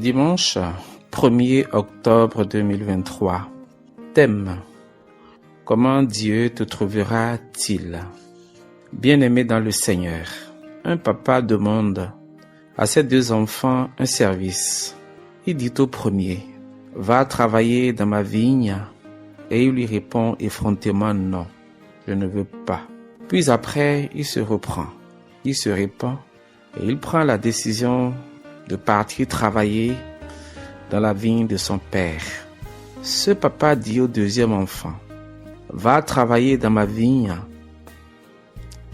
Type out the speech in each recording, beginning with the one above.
Dimanche 1er octobre 2023. Thème: comment Dieu te trouvera-t-il? Bien-aimé dans le Seigneur, un papa demande à ses deux enfants un service. Il dit au premier: va travailler dans ma vigne. Et il lui répond effrontément: non, je ne veux pas. Puis après, il se reprend, il se répand et il prend la décision de partir travailler dans la vigne de son père. Ce papa dit au deuxième enfant: va travailler dans ma vigne.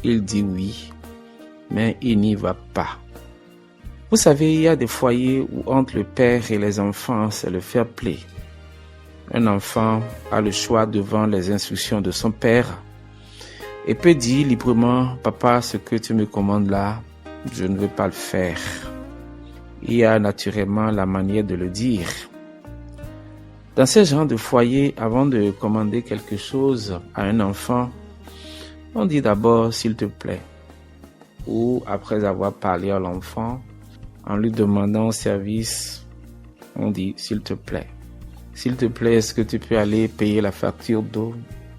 Il dit oui, mais il n'y va pas. Vous savez, il y a des foyers où entre le père et les enfants, c'est le fair play. Un enfant a le choix devant les instructions de son père et peut dire librement: papa, ce que tu me commandes là, je ne veux pas le faire. Il y a naturellement la manière de le dire. Dans ce genre de foyer, avant de commander quelque chose à un enfant, on dit d'abord s'il te plaît. Ou après avoir parlé à l'enfant, en lui demandant service, on dit s'il te plaît. S'il te plaît, est-ce que tu peux aller payer la facture d'eau?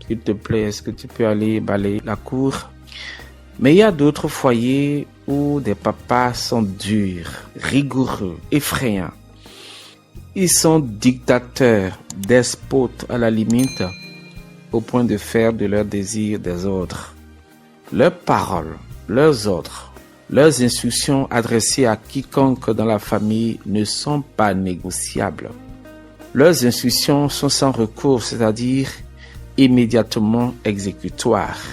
S'il te plaît, est-ce que tu peux aller balayer la cour? Mais il y a d'autres foyers où des papas sont durs, rigoureux, effrayants. Ils sont dictateurs, despotes à la limite, au point de faire de leurs désirs des ordres. Leurs paroles, leurs ordres, leurs instructions adressées à quiconque dans la famille ne sont pas négociables. Leurs instructions sont sans recours, c'est-à-dire immédiatement exécutoires.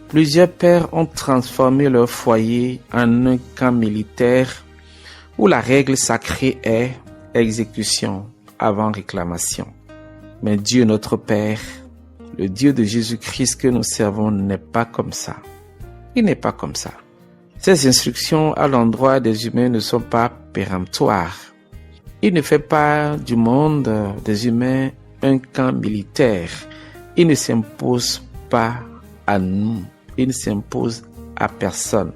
Plusieurs pères ont transformé leur foyer en un camp militaire où la règle sacrée est exécution avant réclamation. Mais Dieu notre Père, le Dieu de Jésus-Christ que nous servons, n'est pas comme ça. Il n'est pas comme ça. Ses instructions à l'endroit des humains ne sont pas péremptoires. Il ne fait pas du monde des humains un camp militaire. Il ne s'impose pas à nous. Il ne s'impose à personne.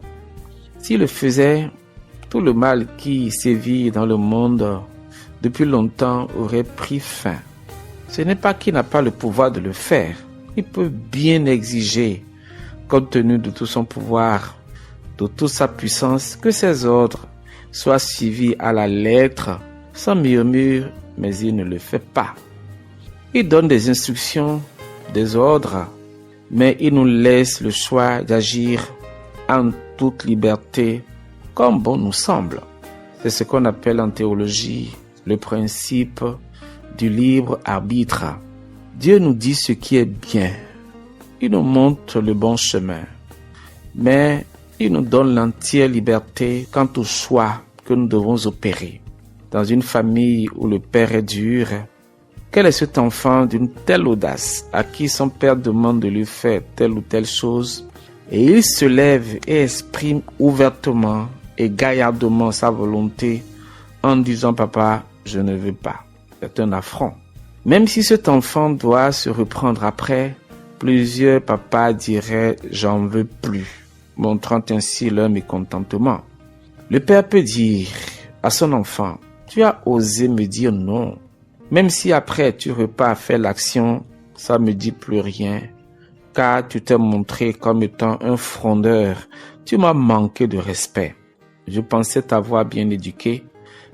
S'il le faisait, tout le mal qui sévit dans le monde depuis longtemps aurait pris fin. Ce n'est pas qu'il n'a pas le pouvoir de le faire. Il peut bien exiger, compte tenu de tout son pouvoir, de toute sa puissance, que ses ordres soient suivis à la lettre, sans murmure, mais il ne le fait pas. Il donne des instructions, des ordres, mais il nous laisse le choix d'agir en toute liberté, comme bon nous semble. C'est ce qu'on appelle en théologie le principe du libre arbitre. Dieu nous dit ce qui est bien. Il nous montre le bon chemin. Mais il nous donne l'entière liberté quant au choix que nous devons opérer. Dans une famille où le père est dur, quel est cet enfant d'une telle audace à qui son père demande de lui faire telle ou telle chose et il se lève et exprime ouvertement et gaillardement sa volonté en disant: papa, je ne veux pas. C'est un affront. Même si cet enfant doit se reprendre après, plusieurs papas diraient: j'en veux plus, montrant ainsi leur mécontentement. Le père peut dire à son enfant: tu as osé me dire non. Même si après tu repars faire l'action, ça me dit plus rien, car tu t'es montré comme étant un frondeur. Tu m'as manqué de respect. Je pensais t'avoir bien éduqué,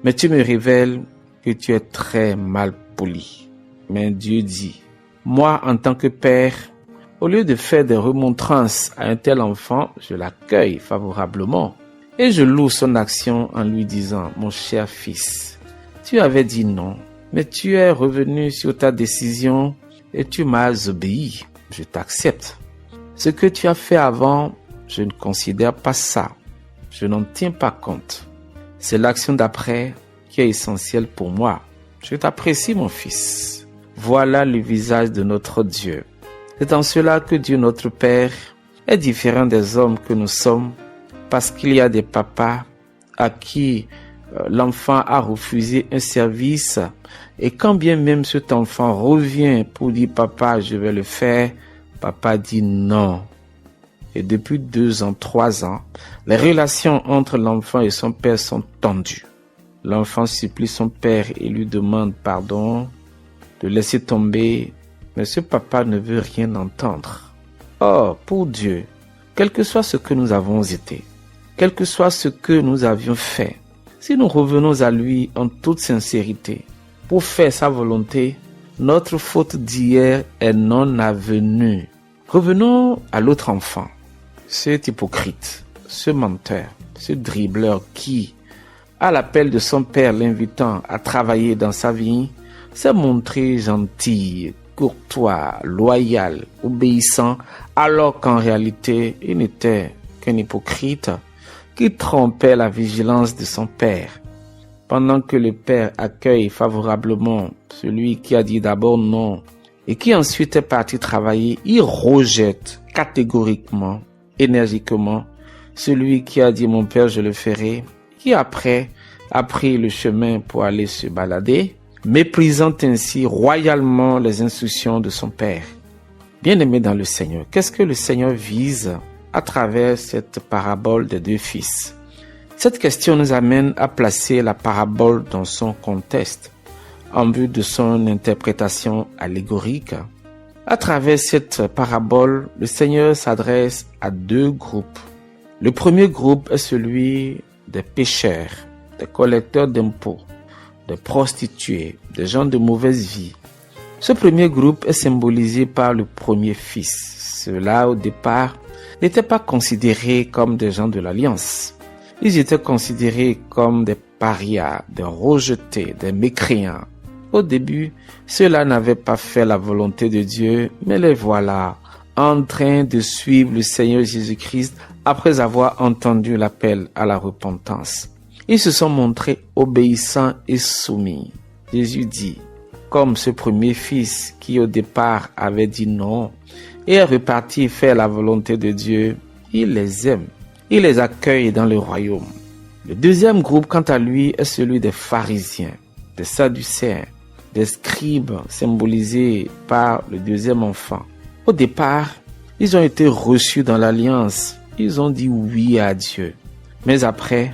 mais tu me révèles que tu es très mal poli. Mais Dieu dit: moi, en tant que père, au lieu de faire des remontrances à un tel enfant, je l'accueille favorablement et je loue son action en lui disant: mon cher fils, tu avais dit non, mais tu es revenu sur ta décision et tu m'as obéi. Je t'accepte. Ce que tu as fait avant, je ne considère pas ça. Je n'en tiens pas compte. C'est l'action d'après qui est essentielle pour moi. Je t'apprécie, mon fils. Voilà le visage de notre Dieu. C'est en cela que Dieu notre Père est différent des hommes que nous sommes, parce qu'il y a des papas à qui l'enfant a refusé un service et quand bien même cet enfant revient pour dire: papa, je vais le faire, papa dit non. Et depuis 2 ans, 3 ans, les relations entre l'enfant et son père sont tendues. L'enfant supplie son père et lui demande pardon de laisser tomber, mais ce papa ne veut rien entendre. Or, pour Dieu, quel que soit ce que nous avons été, quel que soit ce que nous avions fait, si nous revenons à lui en toute sincérité pour faire sa volonté, notre faute d'hier est non avenue. Revenons à l'autre enfant, cet hypocrite, ce menteur, ce dribbleur qui, à l'appel de son père l'invitant à travailler dans sa vie, s'est montré gentil, courtois, loyal, obéissant, alors qu'en réalité, il n'était qu'un hypocrite qui trompait la vigilance de son père. Pendant que le père accueille favorablement celui qui a dit d'abord non et qui ensuite est parti travailler, il rejette catégoriquement, énergiquement, celui qui a dit mon père je le ferai, qui après a pris le chemin pour aller se balader, méprisant ainsi royalement les instructions de son père. Bien-aimé dans le Seigneur, qu'est-ce que le Seigneur vise à travers cette parabole des deux fils? Cette question nous amène à placer la parabole dans son contexte, en vue de son interprétation allégorique. À travers cette parabole, le Seigneur s'adresse à deux groupes. Le premier groupe est celui des pécheurs, des collecteurs d'impôts, des prostituées, des gens de mauvaise vie. Ce premier groupe est symbolisé par le premier fils. Ceux-là, au départ, n'étaient pas considérés comme des gens de l'Alliance. Ils étaient considérés comme des parias, des rejetés, des mécréants. Au début, ceux-là n'avaient pas fait la volonté de Dieu, mais les voilà en train de suivre le Seigneur Jésus-Christ après avoir entendu l'appel à la repentance. Ils se sont montrés obéissants et soumis. Jésus dit, comme ce premier fils qui au départ avait dit non et est reparti faire la volonté de Dieu, il les aime. Il les accueille dans le royaume. Le deuxième groupe, quant à lui, est celui des pharisiens, des sadducéens, des scribes symbolisés par le deuxième enfant. Au départ, ils ont été reçus dans l'alliance. Ils ont dit oui à Dieu. Mais après,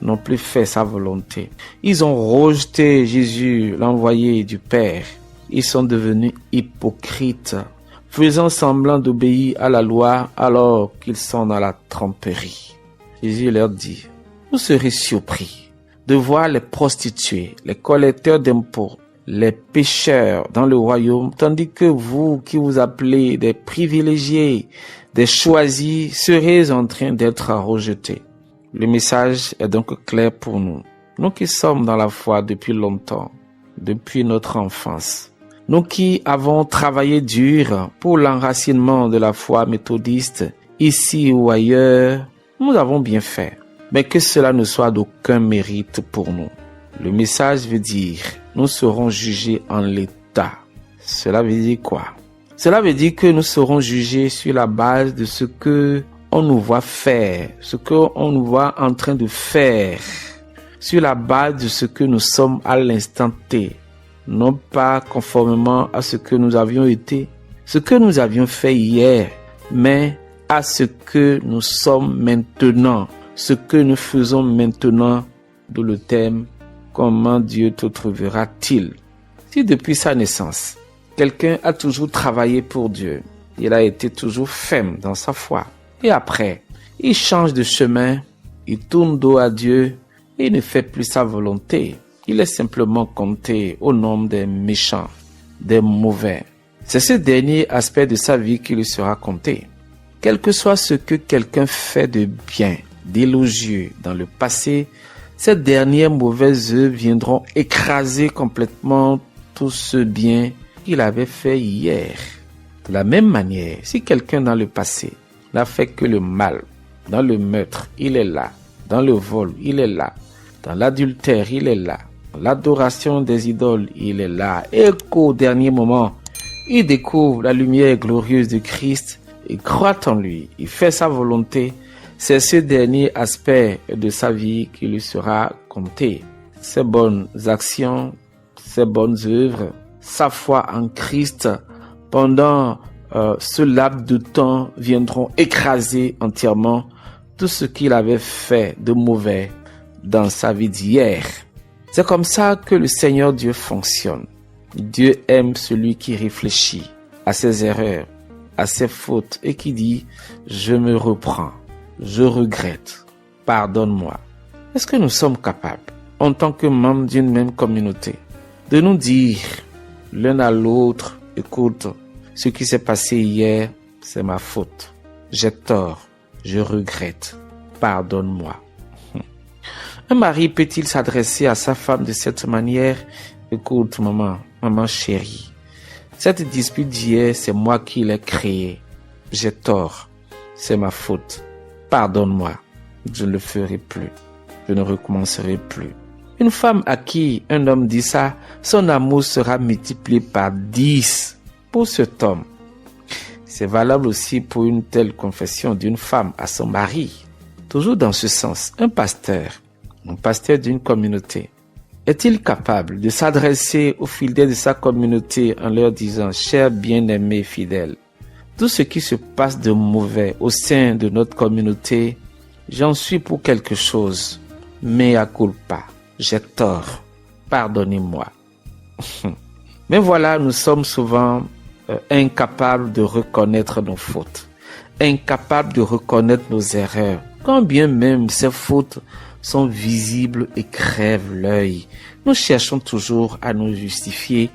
n'ont plus fait sa volonté. Ils ont rejeté Jésus, l'envoyé du Père. Ils sont devenus hypocrites, faisant semblant d'obéir à la loi alors qu'ils sont dans la tromperie. Jésus leur dit, vous serez surpris de voir les prostituées, les collecteurs d'impôts, les pécheurs dans le royaume, tandis que vous qui vous appelez des privilégiés, des choisis, serez en train d'être rejetés. Le message est donc clair pour nous. Nous qui sommes dans la foi depuis longtemps, depuis notre enfance. Nous qui avons travaillé dur pour l'enracinement de la foi méthodiste, ici ou ailleurs, nous avons bien fait. Mais que cela ne soit d'aucun mérite pour nous. Le message veut dire, nous serons jugés en l'état. Cela veut dire quoi? Cela veut dire que nous serons jugés sur la base de ce que on nous voit faire, ce qu'on nous voit en train de faire, sur la base de ce que nous sommes à l'instant T. Non pas conformément à ce que nous avions été, ce que nous avions fait hier, mais à ce que nous sommes maintenant, ce que nous faisons maintenant, d'où le thème « Comment Dieu te trouvera-t-il » Si depuis sa naissance, quelqu'un a toujours travaillé pour Dieu, il a été toujours ferme dans sa foi, et après, il change de chemin, il tourne dos à Dieu et il ne fait plus sa volonté. Il est simplement compté au nombre des méchants, des mauvais. C'est ce dernier aspect de sa vie qui lui sera compté. Quel que soit ce que quelqu'un fait de bien, d'élogieux dans le passé, ces dernières mauvaises œuvres viendront écraser complètement tout ce bien qu'il avait fait hier. De la même manière, si quelqu'un dans le passé n'a fait que le mal, dans le meurtre, il est là, dans le vol, il est là, dans l'adultère, il est là, dans l'adoration des idoles, il est là, et qu'au dernier moment, il découvre la lumière glorieuse de Christ, il croit en lui, il fait sa volonté, c'est ce dernier aspect de sa vie qui lui sera compté. Ses bonnes actions, ses bonnes œuvres, sa foi en Christ, pendant ce laps de temps viendront écraser entièrement tout ce qu'il avait fait de mauvais dans sa vie d'hier. C'est comme ça que le Seigneur Dieu fonctionne. Dieu aime celui qui réfléchit à ses erreurs, à ses fautes et qui dit « Je me reprends, je regrette, pardonne-moi ». Est-ce que nous sommes capables, en tant que membres d'une même communauté, de nous dire l'un à l'autre « Écoute, ce qui s'est passé hier, c'est ma faute. J'ai tort, je regrette, pardonne-moi ». Un mari peut-il s'adresser à sa femme de cette manière? Écoute, maman chérie, cette dispute d'hier, c'est moi qui l'ai créée. J'ai tort, c'est ma faute. Pardonne-moi, je ne le ferai plus. Je ne recommencerai plus. Une femme à qui un homme dit ça, son amour sera multiplié par 10 pour cet homme. C'est valable aussi pour une telle confession d'une femme à son mari. Toujours dans ce sens, un pasteur d'une communauté, est-il capable de s'adresser aux fidèles de sa communauté en leur disant « Chers bien-aimés fidèles, tout ce qui se passe de mauvais au sein de notre communauté, j'en suis pour quelque chose, mea culpa, j'ai tort, pardonnez-moi. » Mais voilà, nous sommes souvent incapables de reconnaître nos fautes, incapables de reconnaître nos erreurs, quand bien même ces fautes sont visibles et crèvent l'œil. Nous cherchons toujours à nous justifier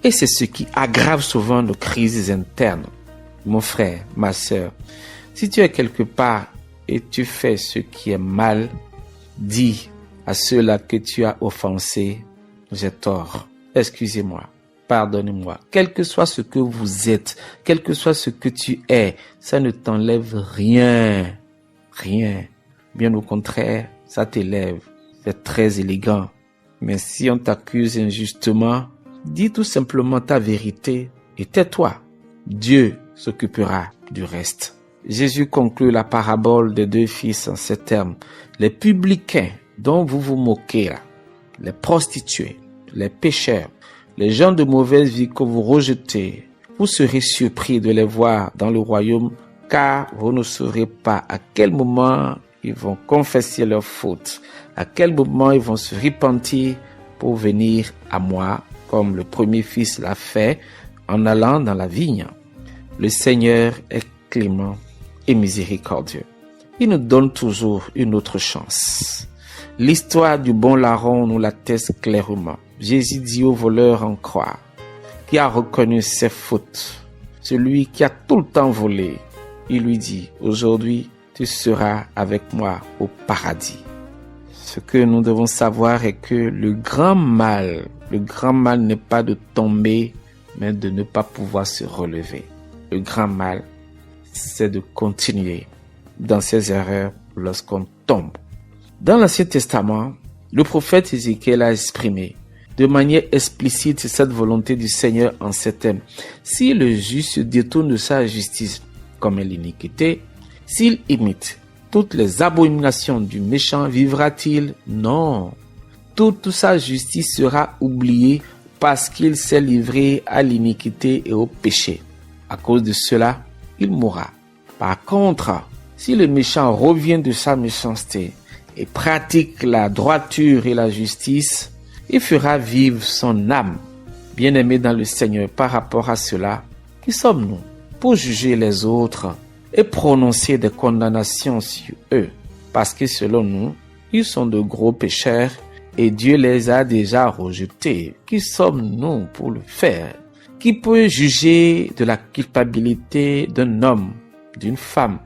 et c'est ce qui aggrave souvent nos crises internes. Mon frère, ma sœur, si tu es quelque part et tu fais ce qui est mal, dis à ceux-là que tu as offensés, j'ai tort, excusez-moi, pardonnez-moi. Quel que soit ce que vous êtes, quel que soit ce que tu es, ça ne t'enlève rien. Bien au contraire, ça t'élève. C'est très élégant. Mais si on t'accuse injustement, dis tout simplement ta vérité et tais-toi. Dieu s'occupera du reste. Jésus conclut la parabole des 2 fils en ces termes. Les publicains dont vous vous moquez là, les prostituées, les pécheurs, les gens de mauvaise vie que vous rejetez, vous serez surpris de les voir dans le royaume, car vous ne saurez pas à quel moment ils vont confesser leurs fautes, à quel moment ils vont se repentir pour venir à moi, comme le premier fils l'a fait en allant dans la vigne. Le Seigneur est clément et miséricordieux. Il nous donne toujours une autre chance. L'histoire du bon larron nous l'atteste clairement. Jésus dit au voleur en croix, qui a reconnu ses fautes, celui qui a tout le temps volé, il lui dit, aujourd'hui, tu seras avec moi au paradis. Ce que nous devons savoir est que le grand mal n'est pas de tomber, mais de ne pas pouvoir se relever. Le grand mal, c'est de continuer dans ses erreurs lorsqu'on tombe. Dans l'Ancien Testament, le prophète Ézéchiel a exprimé de manière explicite cette volonté du Seigneur en ces termes. Si le juste se détourne de sa justice comme l'iniquité, s'il imite toutes les abominations du méchant, vivra-t-il? Non. Toute sa justice sera oubliée parce qu'il s'est livré à l'iniquité et au péché. À cause de cela, il mourra. Par contre, si le méchant revient de sa méchanceté et pratique la droiture et la justice, il fera vivre son âme. Bien-aimés dans le Seigneur, par rapport à cela, qui sommes-nous pour juger les autres et prononcer des condamnations sur eux? Parce que selon nous, ils sont de gros pécheurs et Dieu les a déjà rejetés. Qui sommes-nous pour le faire? Qui peut juger de la culpabilité d'un homme, d'une femme?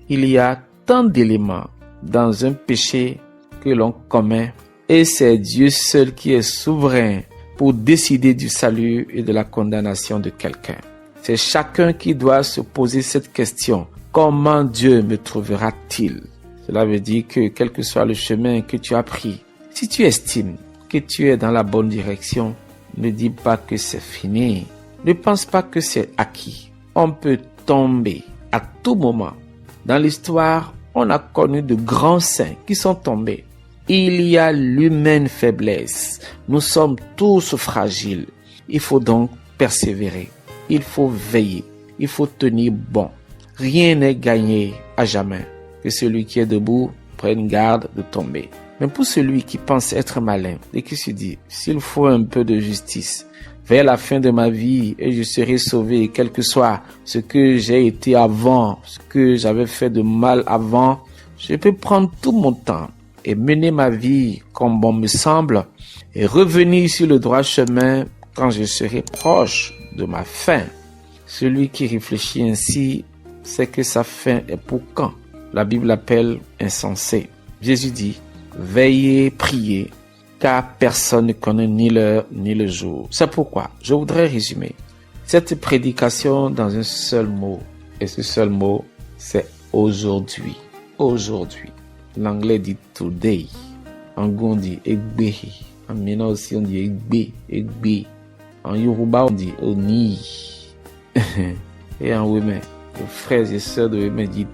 Il y a tant d'éléments dans un péché que l'on commet et c'est Dieu seul qui est souverain pour décider du salut et de la condamnation de quelqu'un. C'est chacun qui doit se poser cette question. Comment Dieu me trouvera-t-il? Cela veut dire que quel que soit le chemin que tu as pris, si tu estimes que tu es dans la bonne direction, ne dis pas que c'est fini. Ne pense pas que c'est acquis. On peut tomber à tout moment. Dans l'histoire, on a connu de grands saints qui sont tombés. Il y a l'humaine faiblesse. Nous sommes tous fragiles. Il faut donc persévérer. Il faut veiller. Il faut tenir bon. Rien n'est gagné à jamais. Que celui qui est debout prenne garde de tomber. Mais pour celui qui pense être malin et qui se dit, s'il faut un peu de justice, vers la fin de ma vie et je serai sauvé, quel que soit ce que j'ai été avant, ce que j'avais fait de mal avant, je peux prendre tout mon temps et mener ma vie comme bon me semble et revenir sur le droit chemin quand je serai proche de ma fin. Celui qui réfléchit ainsi sait que sa fin est pour quand. La Bible l'appelle insensé. Jésus dit, veillez, priez, car personne ne connaît ni l'heure ni le jour. C'est pourquoi je voudrais résumer cette prédication dans un seul mot. Et ce seul mot, c'est aujourd'hui. Aujourd'hui. L'anglais dit today. En Gou, on dit egbe. En Mina aussi, on dit egbe. En Yoruba, on dit oni. Et en Wémen, les frères et sœurs de Wémen disent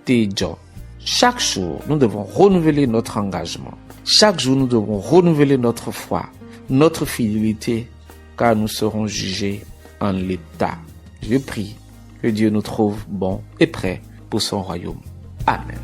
Tejo. Chaque jour, nous devons renouveler notre engagement. Chaque jour, nous devons renouveler notre foi, notre fidélité, car nous serons jugés en l'état. Je prie que Dieu nous trouve bons et prêts pour son royaume. Amen.